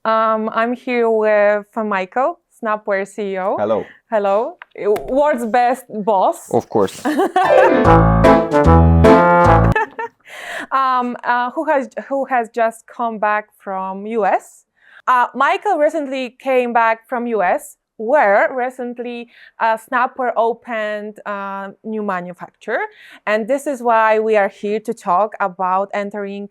I'm here with Michael, Snapware CEO. Hello. Hello. World's best boss. Of course. Who has just come back from US. Michael recently came back from US, where recently Snapware opened a new manufacturer, and this is why we are here to talk about entering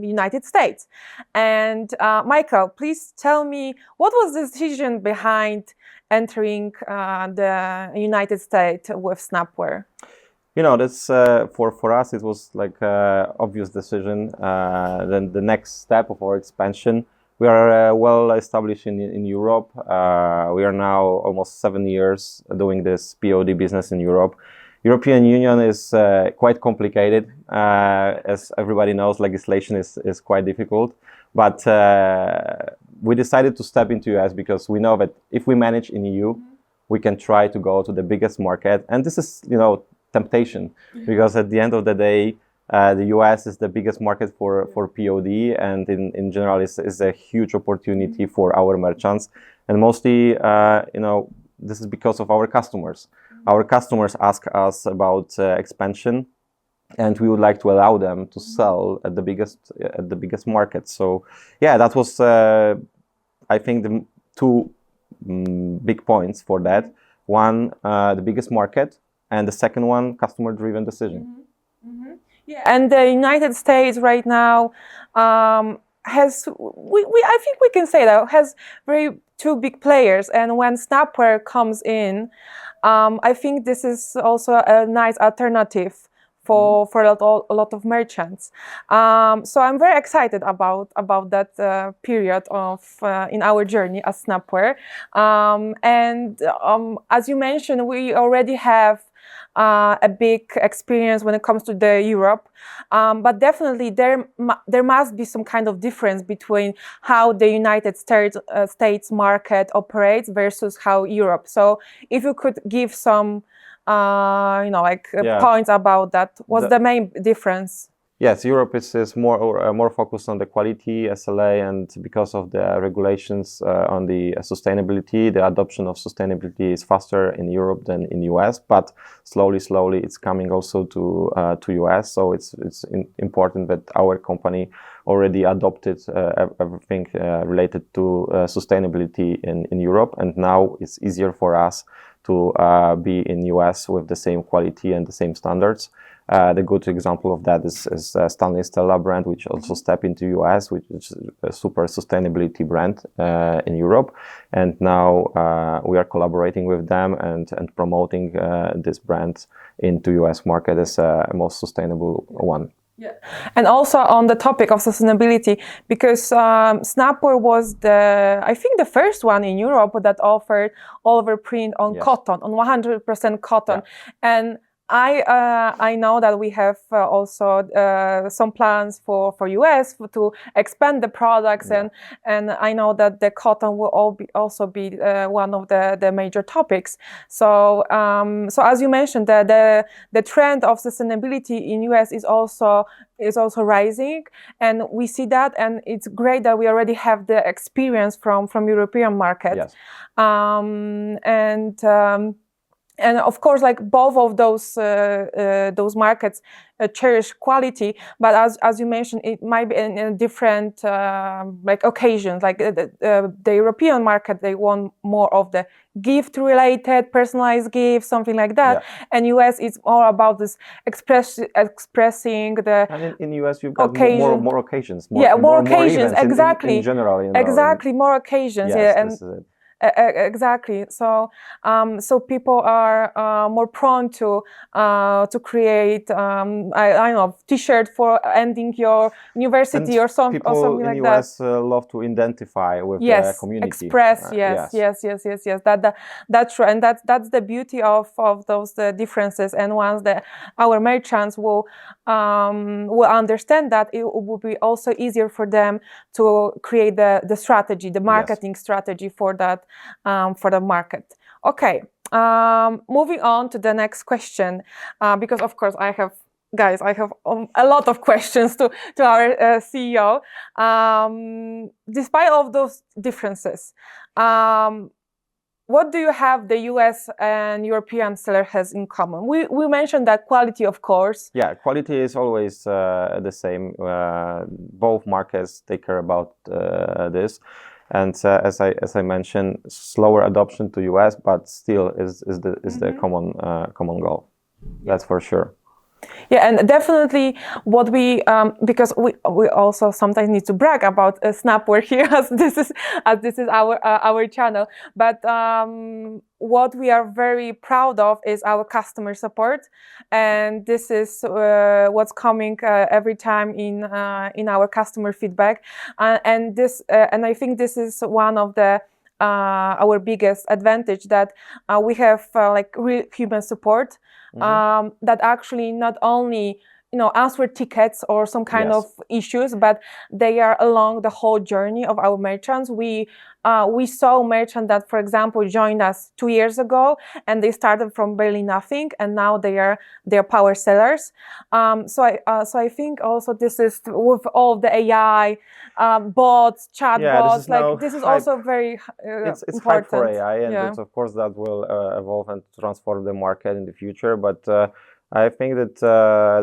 United States. And Michael, please tell me, what was the decision behind entering the United States with Snapware? You know, that's for us, it was like an obvious decision. Then the next step of our expansion. We are well established in Europe. We are now almost 7 years doing this POD business in Europe. European Union is quite complicated. As everybody knows, legislation is quite difficult. But we decided to step into US because we know that if we manage in EU, we can try to go to the biggest market. And this is, temptation, because at the end of the day, the US is the biggest market for POD, and in general is a huge opportunity for our merchants. And mostly, this is because of our customers. Our customers ask us about expansion, and we would like to allow them to sell at the biggest market. So, yeah, that was, I think, the two big points for that. One, the biggest market, and the second one, customer-driven decision. Yeah, and the United States right now has, I think we can say that, has two big players. And when Snapware comes in, I think this is also a nice alternative for a lot of merchants. So I'm very excited about that period of in our journey as Snapware. And as you mentioned, we already have a big experience when it comes to the Europe, but definitely there must be some kind of difference between how the United States market operates versus how Europe. So if you could give some, points about that, what's the main difference? Yes, Europe is more focused on the quality, SLA, and because of the regulations on the sustainability, the adoption of sustainability is faster in Europe than in US. But slowly, it's coming also to US. So it's important that our company already adopted everything related to sustainability in Europe, and now it's easier for us to be in US with the same quality and the same standards. The good example of that is Stanley Stella brand, which also stepped into US, which is a super sustainability brand in Europe. And now we are collaborating with them and promoting this brand into US market as a most sustainable one. Yeah, and also on the topic of sustainability, because Snapware was I think the first one in Europe that offered overprint on cotton, on 100% cotton. Yeah. And I know that we have also some plans for US to expand the products, and I know that the cotton will also be one of the major topics. So as you mentioned, the trend of sustainability in US is also rising, and we see that, and it's great that we already have the experience from European market. Yes. And of course, like both of those markets cherish quality, but as you mentioned, it might be in different occasions. Like the European market, they want more of the gift-related, personalized gifts, something like that. Yeah. And US is more about this expressing the. And in US, you've got more occasions. More occasions, exactly. In general, exactly, more occasions. Yes, yeah, and this is it. Exactly. So, so people are more prone to create, I don't know, T-shirt for ending your university or something like that. People in US love to identify with the community. Express. Yes. That's true, and that's the beauty of those differences. And once our merchants will understand that, it will be also easier for them to create the strategy, the marketing strategy for that. For the market. Okay, moving on to the next question, because of course I have guys, I have a lot of questions to our CEO. Despite all of those differences, what do you have the US and European seller has in common? We mentioned that quality, of course. Yeah, quality is always the same. Both markets take care about this, and as I mentioned, slower adoption to US, but still is the common goal. That's for sure. Yeah, and definitely what we because we also sometimes need to brag about Snapware here as this is our channel. But what we are very proud of is our customer support, and this is what's coming every time in our customer feedback, and I think this is one of the our biggest advantage, that we have like real human support. That actually not only answer tickets or some kind of issues, but they are along the whole journey of our merchants. We saw merchants that, for example, joined us 2 years ago, and they started from barely nothing, and now they're power sellers. So I think also this is with all the AI bots, chatbots, this is also very it's important. hype for AI, and it's, of course, that will evolve and transform the market in the future. But I think that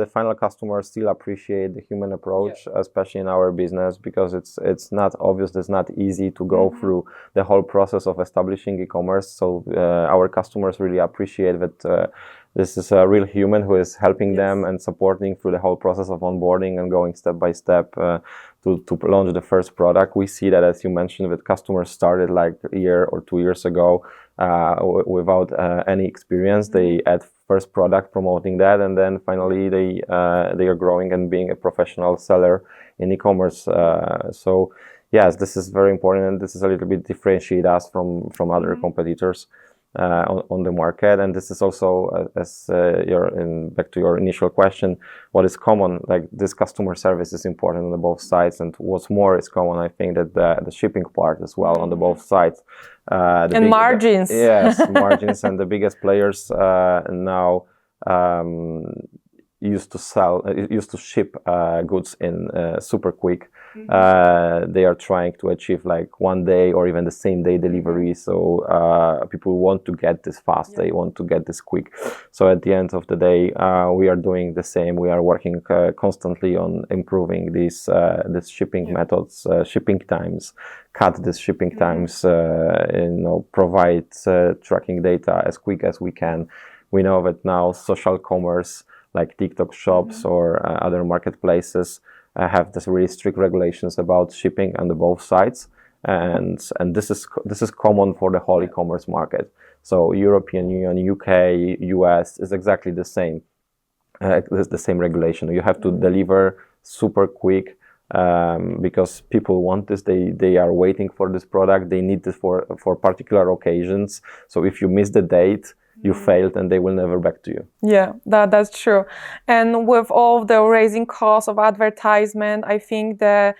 the final customers still appreciate the human approach, especially in our business, because it's not obvious, it's not easy to go through the whole process of establishing e-commerce. So our customers really appreciate that this is a real human who is helping them and supporting through the whole process of onboarding and going step by step to launch the first product. We see that, as you mentioned, that customers started like a year or 2 years ago without any experience. They add first product, promoting that, and then finally they are growing and being a professional seller in e-commerce. So yes, this is very important, and this is a little bit differentiate us from other competitors on the market. And this is also back to your initial question, what is common, like this customer service is important on both sides, and what's more is common, I think, that the shipping part as well on the both sides. And margins. Yes, margins, and the biggest players now used to ship goods in super quick. They are trying to achieve like 1 day or even the same day delivery. So people want to get this fast. They want to get this quick. So at the end of the day, we are doing the same. We are working constantly on improving these shipping methods, shipping times, cut these shipping times, provide tracking data as quick as we can. We know that now social commerce like TikTok shops or other marketplaces have this really strict regulations about shipping on the both sides, and this is common for the whole e-commerce market. So European Union, UK, US is exactly the same. The same regulation. You have to deliver super quick because people want this. They are waiting for this product. They need this for particular occasions. So if you miss the date, you failed, and they will never back to you. Yeah, that's true. And with all the raising costs of advertisement, I think the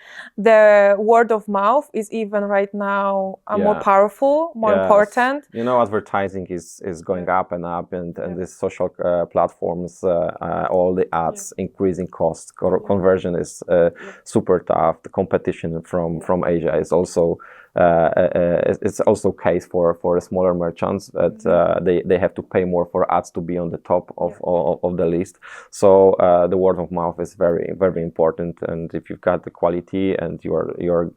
word of mouth is even right now more powerful, more important. Advertising is going up and up, and these social platforms, all the ads, increasing costs, conversion is super tough. The competition from Asia is also it's also case for smaller merchants that they have to pay more for ads to be on the top of the list. So the word of mouth is very, very important. And if you've got the quality and you're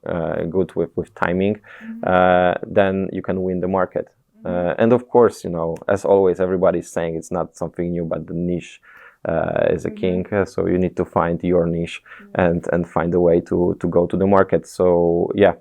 good with timing, then you can win the market. And of course, as always, everybody's saying it's not something new, but the niche is a king. So you need to find your niche and find a way to go to the market. So yeah.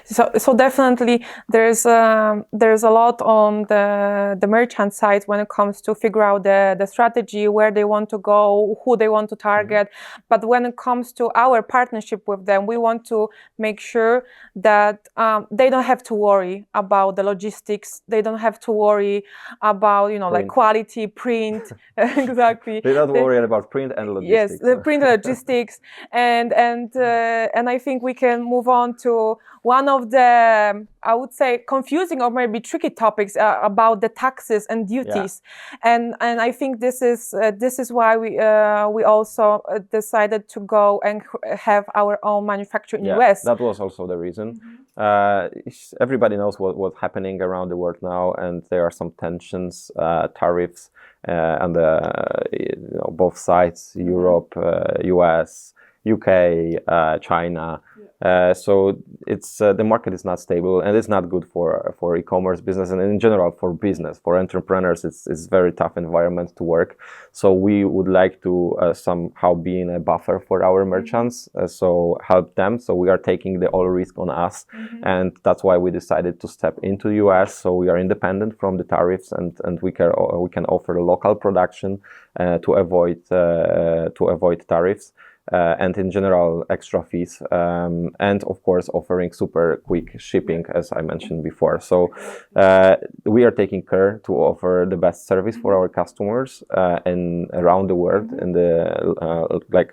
So definitely there's a lot on the merchant side when it comes to figure out the strategy, where they want to go, who they want to target. But when it comes to our partnership with them, we want to make sure that they don't have to worry about the logistics. They don't have to worry about like quality, print. Exactly. They're not worried about print and logistics. Yes, the print and logistics, and I think we can move on to one of the, I would say, confusing or maybe tricky topics about the taxes and duties, and I think this is why we also decided to go and have our own manufacturer in US. That was also the reason. Everybody knows what's happening around the world now, and there are some tensions, tariffs on both sides, Europe, US, UK, China. So it's the market is not stable, and it's not good for e-commerce business, and in general for business, for entrepreneurs. It's very tough environment to work. So we would like to somehow be in a buffer for our merchants, so help them. So we are taking the all risk on us, and that's why we decided to step into US. So we are independent from the tariffs, and we can offer local production to avoid tariffs. And in general, extra fees, and of course, offering super quick shipping, as I mentioned before. So we are taking care to offer the best service for our customers and around the world in the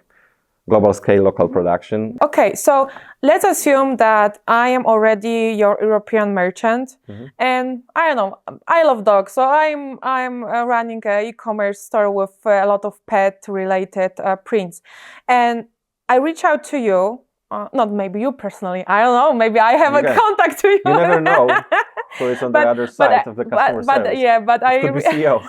global scale local production. Okay, so let's assume that I am already your European merchant, and I don't know, I love dogs, so I'm running an e-commerce store with a lot of pet-related prints, and I reach out to you. Not maybe you personally, I don't know, maybe I have a contact to you. You never know who is on the other side of the customer service. Yeah, but it could be CEO.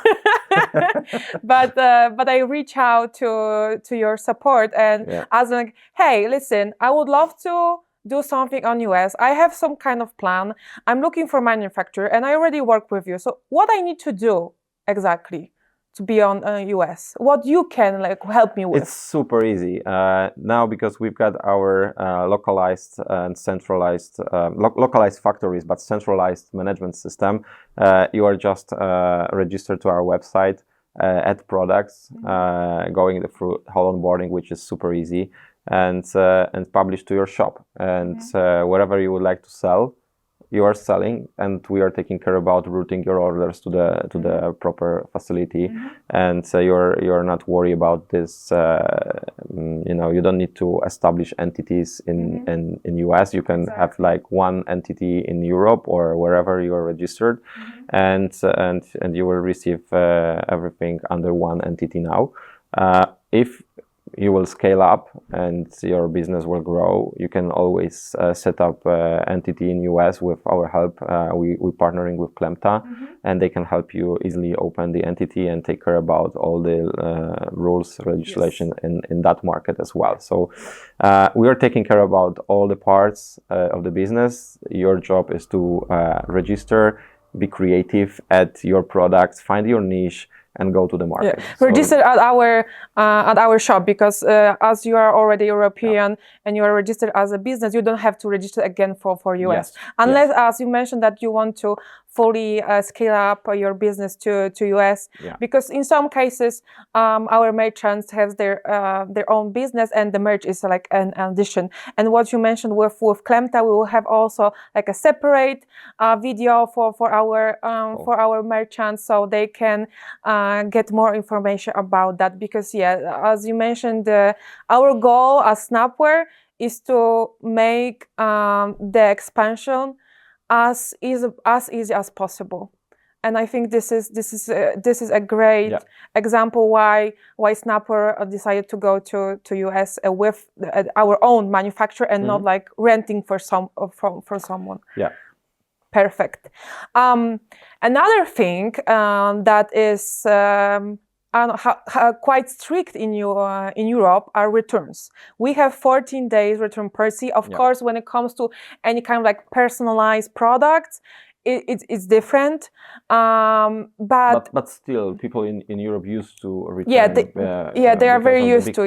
but I reach out to your support and ask them, like, hey, listen, I would love to do something on US. I have some kind of plan. I'm looking for manufacturer, and I already work with you. So what I need to do exactly to be on US? What you can help me with? It's super easy now, because we've got our localized and centralized localized factories, but centralized management system. You are just registered to our website, add products, going through whole onboarding, which is super easy, and publish to your shop, and wherever you would like to sell, you are selling, and we are taking care about routing your orders to the proper facility, and you're not worried about this. You don't need to establish entities in US. You can have one entity in Europe or wherever you are registered, and you will receive everything under one entity now. If you will scale up and your business will grow, you can always set up entity in US with our help. We're partnering with Klemta, and they can help you easily open the entity and take care about all the rules, legislation in that market as well. So we are taking care about all the parts of the business. Your job is to register, be creative, add your products, find your niche, and go to the market. Register at our shop, because as you are already European and you are registered as a business, you don't have to register again for US. Unless, as you mentioned, that you want to fully scale up your business to US, because in some cases our merchants have their own business, and the merch is like an addition. And what you mentioned with Klemta, we will have also like a separate video for our merchants, so they can get more information about that. Because as you mentioned, our goal as Snapware is to make the expansion as easy as possible, and I think this is a great example why Snapware decided to go to US with our own manufacturer and not like renting from someone. Perfect. Another thing that is quite strict in Europe are returns. We have 14 days return policy. Of course, when it comes to any kind of personalized products, it's different. But still, people in Europe used to return. They are very used to.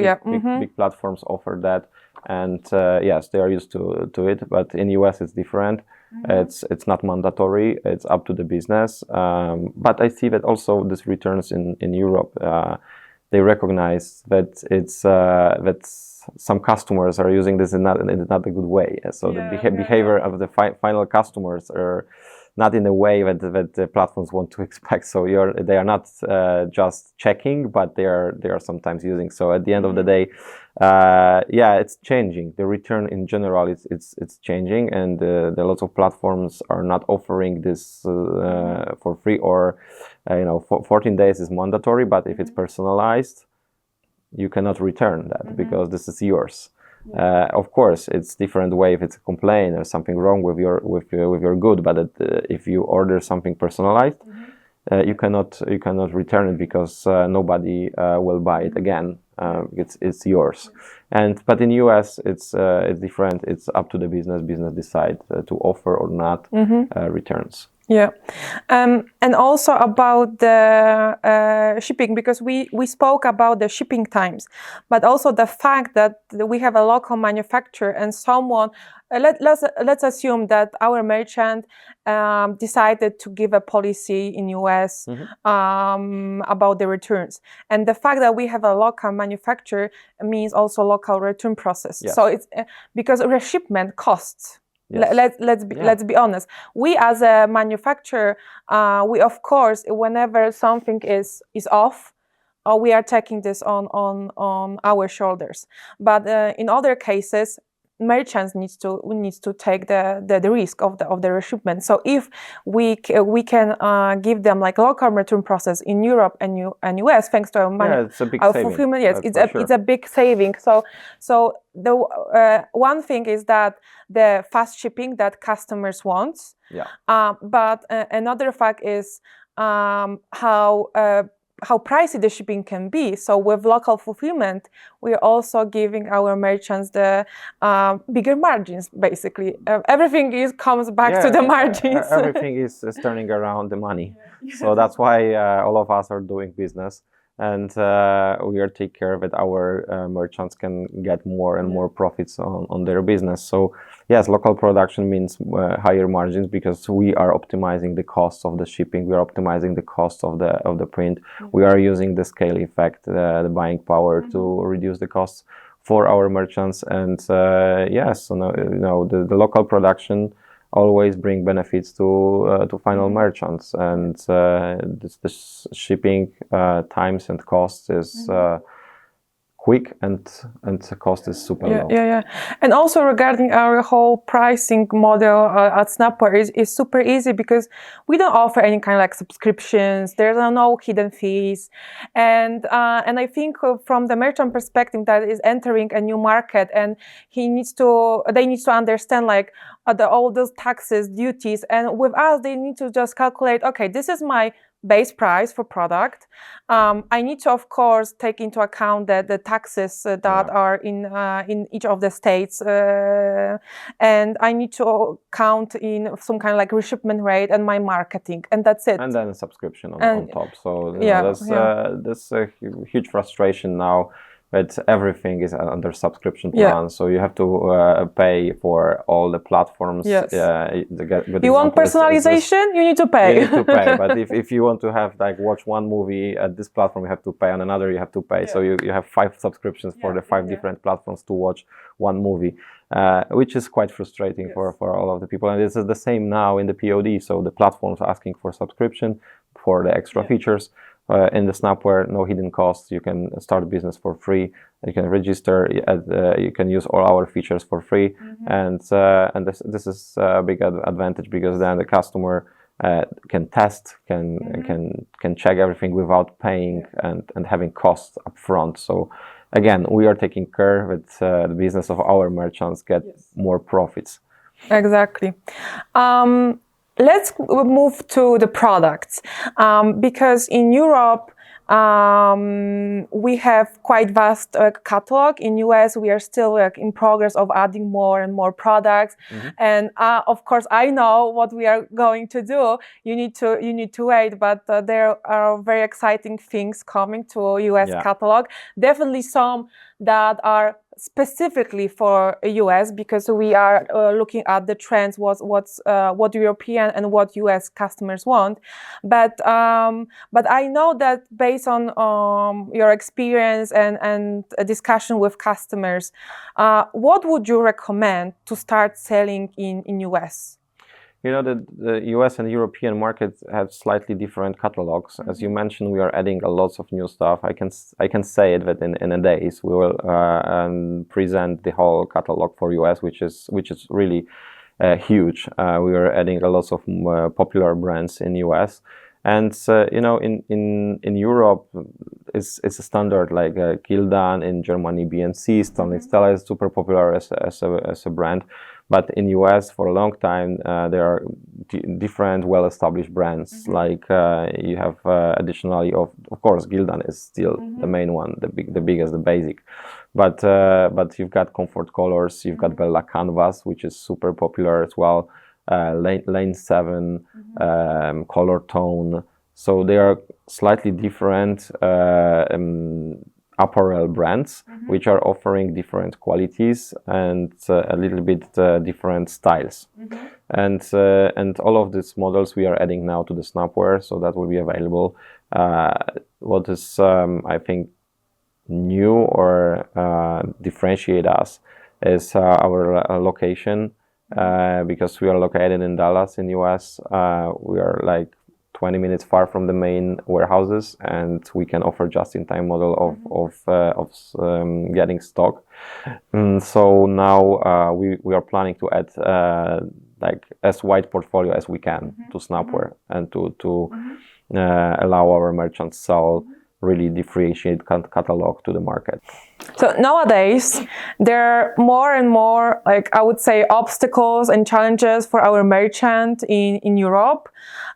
Big platforms offer that, and yes, they are used to it. But in US, it's different. It's not mandatory. It's up to the business. But I see that also these returns in Europe, they recognize that it's that some customers are using this in not a good way. So the behavior of the final customers are not in a way that the platforms want to expect. So they are not just checking, but they are sometimes using. So at the end of the day, it's changing. The return in general it's changing, and the lots of platforms are not offering this for free, or 14 days is mandatory. But if it's personalized, you cannot return that because this is yours. Of course, it's different way if it's a complaint or something wrong with your good. But if you order something personalized, you cannot return it because nobody will buy it again. It's yours. But in US it's different. It's up to the business decide to offer or not returns. Yeah, and also about the shipping, because we spoke about the shipping times, but also the fact that we have a local manufacturer and someone. Let's assume that our merchant decided to give a policy in US about the returns, and the fact that we have a local manufacturer means also local return process. Yes. So it's because reshipment costs. Yes. Let's be honest. We as a manufacturer, we of course, whenever something is off, we are taking this on our shoulders. But in other cases, merchants needs to take the risk of the reshipment. So if we can give them like local return process in Europe and US, thanks to it's a big our saving. fulfillment. Yes, That's it's a big saving. So the one thing is that the fast shipping that customers want. Yeah. But another fact is how pricey the shipping can be. So with local fulfillment, we are also giving our merchants the bigger margins. Basically, everything comes back to the margins. Everything is turning around the money. So that's why all of us are doing business, and we are take care that our merchants can get more and more profits on their business. So yes, local production means higher margins because we are optimizing the cost of the shipping, we are optimizing the cost of the print, we are using the scale effect, the buying power to reduce the costs for our merchants. And yes, so the local production always bring benefits to final merchants, and this shipping times and costs is quick, and the cost is super low. Yeah. And also regarding our whole pricing model at Snapware is super easy because we don't offer any kind of like subscriptions. There are no hidden fees, and I think from the merchant perspective that is entering a new market, and they need to understand like all those taxes, duties, and with us they need to just calculate. Okay, this is my base price for product. I need to, of course, take into account the taxes that are in each of the states, and I need to count in some kind of like reshipment rate and my marketing, and that's it. And then a subscription on top. So that's a huge frustration now, that everything is under subscription plan. So you have to pay for all the platforms. Yes. You want personalization? You need to pay. You need to pay. But if you want to have like watch one movie at this platform, you have to pay. On another, you have to pay. So you have 5 subscriptions for the 5 different platforms to watch one movie, which is quite frustrating for all of the people. And this is the same now in the POD. So the platforms are asking for subscription for the extra features. In the Snapware, no hidden costs. You can start a business for free. You can register. You can use all our features for free, and this is a big advantage, because then the customer can test, can check everything without paying and having costs up front. So again, we are taking care that the business of our merchants get more profits. Exactly. Let's move to the products, because in Europe we have quite vast catalog. In US we are still in progress of adding more and more products, and of course I know what we are going to do. You need to wait, but there are very exciting things coming to US catalog. Definitely some that are specifically for US, because we are looking at the trends, what European and what US customers want. But I know that based on your experience and a discussion with customers, what would you recommend to start selling in US? The US and European markets have slightly different catalogs. As you mentioned, we are adding a lots of new stuff. I can say it that in a days we will present the whole catalog for US, which is really huge. We are adding a lot of popular brands in US. And in Europe, it's a standard like Gildan, in Germany B&C, Stanley Stella is super popular as a brand. But in US for a long time there are different well-established brands. Like you have additionally of course Gildan is still the main one, the biggest, the basic. But you've got Comfort Colors, you've got Bella Canvas, which is super popular as well. Lane 7, Color Tone. So they are slightly different apparel brands, which are offering different qualities and a little bit different styles. And all of these models we are adding now to the Snapwear, so that will be available. What is I think new or differentiate us is our location. Because we are located in Dallas in US, we are like 20 minutes far from the main warehouses, and we can offer just-in-time model of getting stock. So now we are planning to add like as wide portfolio as we can to Snapwear and to allow our merchants sell really differentiate catalog to the market. So nowadays, there are more and more, like I would say, obstacles and challenges for our merchant in Europe,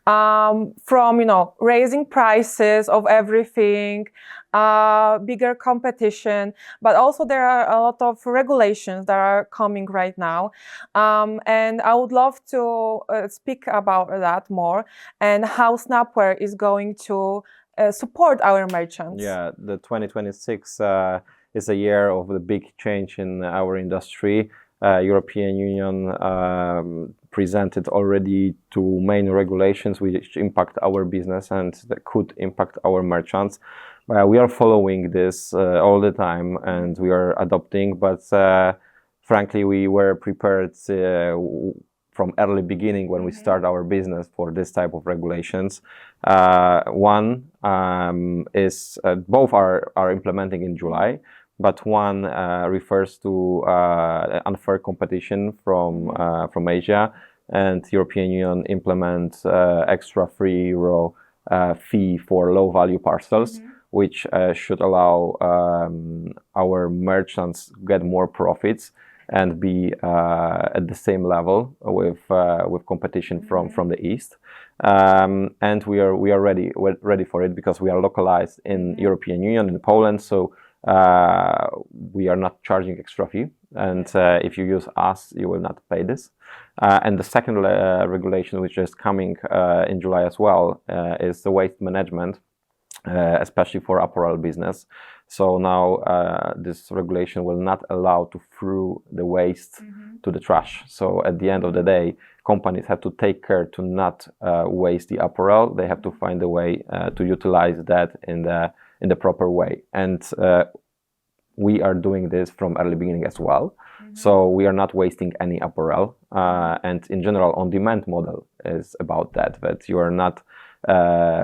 from raising prices of everything, bigger competition, but also there are a lot of regulations that are coming right now, and I would love to speak about that more and how Snapwear is going to support our merchants. Yeah, the 2026 is a year of the big change in our industry. European Union presented already two main regulations which impact our business and that could impact our merchants. We are following this all the time and we are adopting, but frankly we were prepared from early beginning when we start our business for this type of regulations. One is both are implementing in July, but one refers to unfair competition from Asia, and European Union implements extra €3 fee for low value parcels, which should allow our merchants get more profits and be at the same level with competition from the east, and we are ready for it because we are localized in European Union in Poland, so we are not charging extra fee, and if you use us, you will not pay this. And the second regulation, which is coming in July as well, is the waste management, especially for apparel business. So now this regulation will not allow to throw the waste to the trash. So at the end of the day, companies have to take care to not waste the apparel. They have to find a way to utilize that in the proper way. And we are doing this from early beginning as well. So we are not wasting any apparel. And in general, on-demand model is about that you are not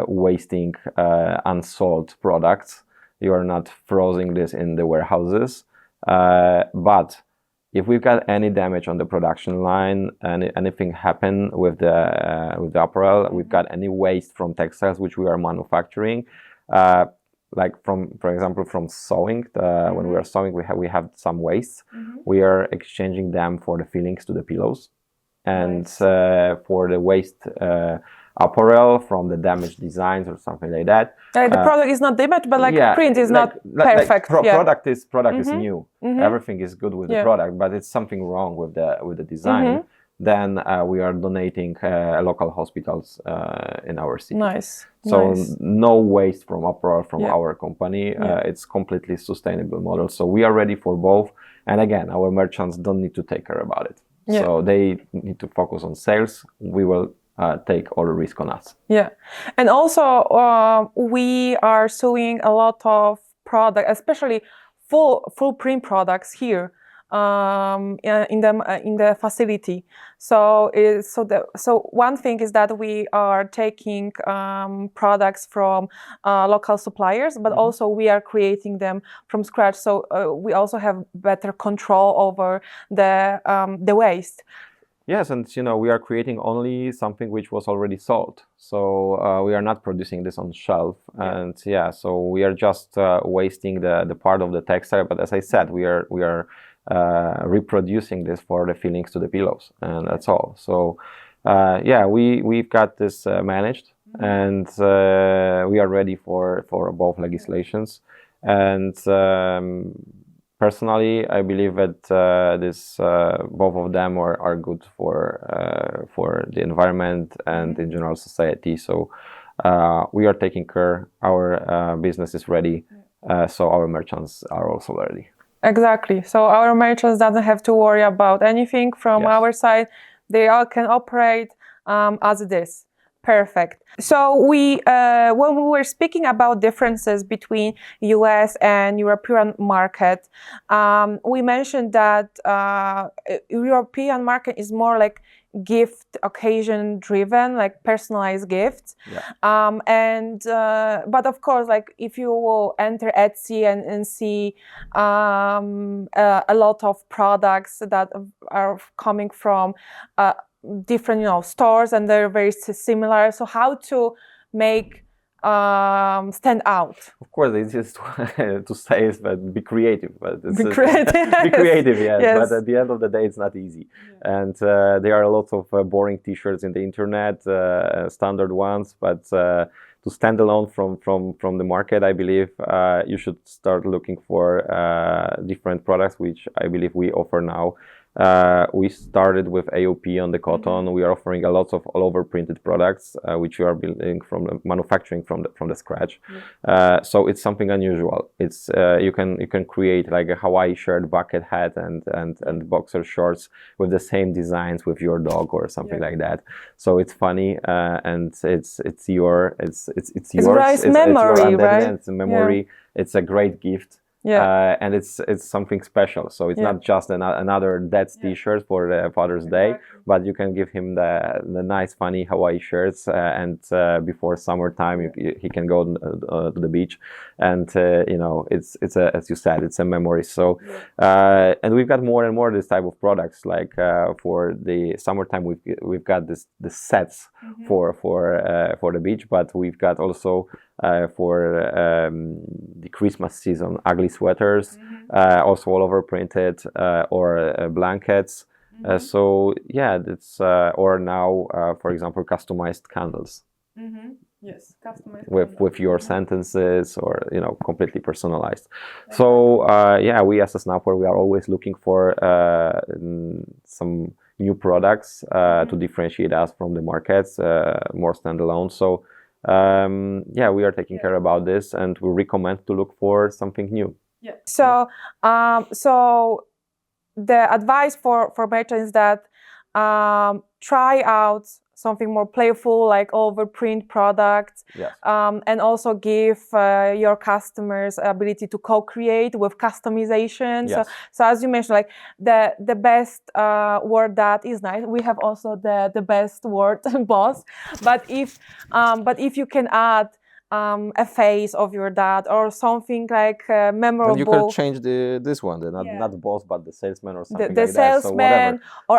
wasting unsold products. You are not freezing this in the warehouses. But if we've got any damage on the production line and anything happen with the apparel, we've got any waste from textiles which we are manufacturing, like for example from sewing, when we are sewing we have some waste. We are exchanging them for the fillings to the pillows, and for the waste apparel from the damaged designs or something like that. The product is not damaged, but print is not perfect. Product is new. Everything is good with the product, but it's something wrong with the design. Then we are donating local hospitals in our city. Nice. So no waste from apparel from our company. It's completely sustainable model. So we are ready for both. And again, our merchants don't need to take care about it. So they need to focus on sales. We will take all the risk on us. Yeah, and also we are sewing a lot of product, especially full print products here in the facility. So one thing is that we are taking products from local suppliers, but also we are creating them from scratch. So we also have better control over the waste. Yes, and we are creating only something which was already sold. So we are not producing this on shelf, and so we are just wasting the part of the textile. But as I said, we are reproducing this for the fillings to the pillows, and that's all. So we've got this managed, and we are ready for both legislations. And personally, I believe that both of them are good for the environment and in general society. So we are taking care. Our business is ready, so our merchants are also ready. Exactly. So our merchants doesn't have to worry about anything from our side. They all can operate as it is. Perfect. So when we were speaking about differences between US and European market, we mentioned that European market is more like gift occasion driven, like personalized gifts. But of course, like if you will enter Etsy and see a lot of products that are coming from different stores, and they're very similar. So how to make stand out? Of course, the easiest to say is that be creative. But be creative. Be creative, yes. But at the end of the day, it's not easy. And there are a lot of boring T-shirts in the internet, standard ones. But to stand alone from the market, I believe you should start looking for different products, which I believe we offer now. We started with AOP on the cotton. We are offering a lot of all over printed products, which we are building manufacturing from the scratch. So it's something unusual. It's you can create like a Hawaii shirt, bucket hat, and boxer shorts with the same designs with your dog or something like that. So it's funny, and it's yours. It's memory, right? It's a memory. It's a great gift. And it's something special. So it's not just another dad's T-shirt for the Father's Day, but you can give him the nice, funny Hawaii shirts, and before summertime he can go to the beach, and it's as you said, it's a memory. So and we've got more and more this type of products. Like for the summertime, we've got the sets for the beach, but we've got also for the Christmas season, ugly sweaters, also all over printed, or blankets. So it's or now, for example, customized candles. Yes, customized with your sentences, or completely personalized. So we as a Snapper, we are always looking for some new products to differentiate us from the markets, more standalone. So we are taking care about this, and we recommend to look for something new. So the advice for merchants is that try out something more playful, like overprint products, and also give your customers ability to co-create with customization. So as you mentioned, like the best word, that is nice. We have also the best word, boss. But if you can add a face of your dad or something like memorable. And you can change this one, not boss, but the salesman or something the like salesman, that. So or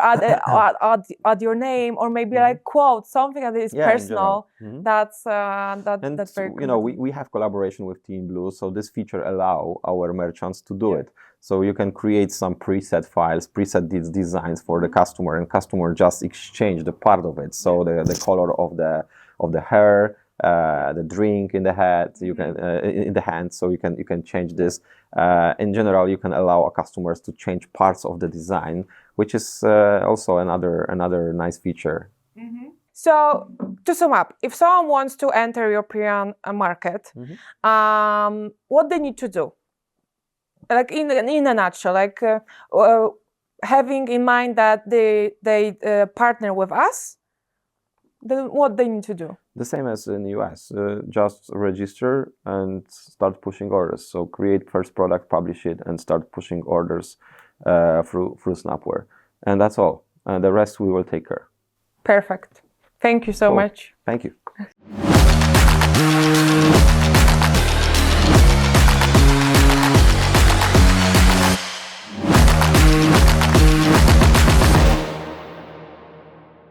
add your name, or maybe like quote something that is personal. That's very cool. We have collaboration with Team Blue, so this feature allow our merchants to do it. So you can create some preset files, preset designs for the customer, and customer just exchange the part of it. So the color of the hair, the drink in the head, you can in the hand, so you can change this. In general, you can allow our customers to change parts of the design, which is also another nice feature. So to sum up, if someone wants to enter European market, what they need to do, like in a nutshell, like having in mind that they partner with us, then what they need to do? The same as in the US, just register and start pushing orders. So create first product, publish it, and start pushing orders. through Snapware, and that's all. The rest we will take care. Perfect. Thank you so Cool. much. Thank you.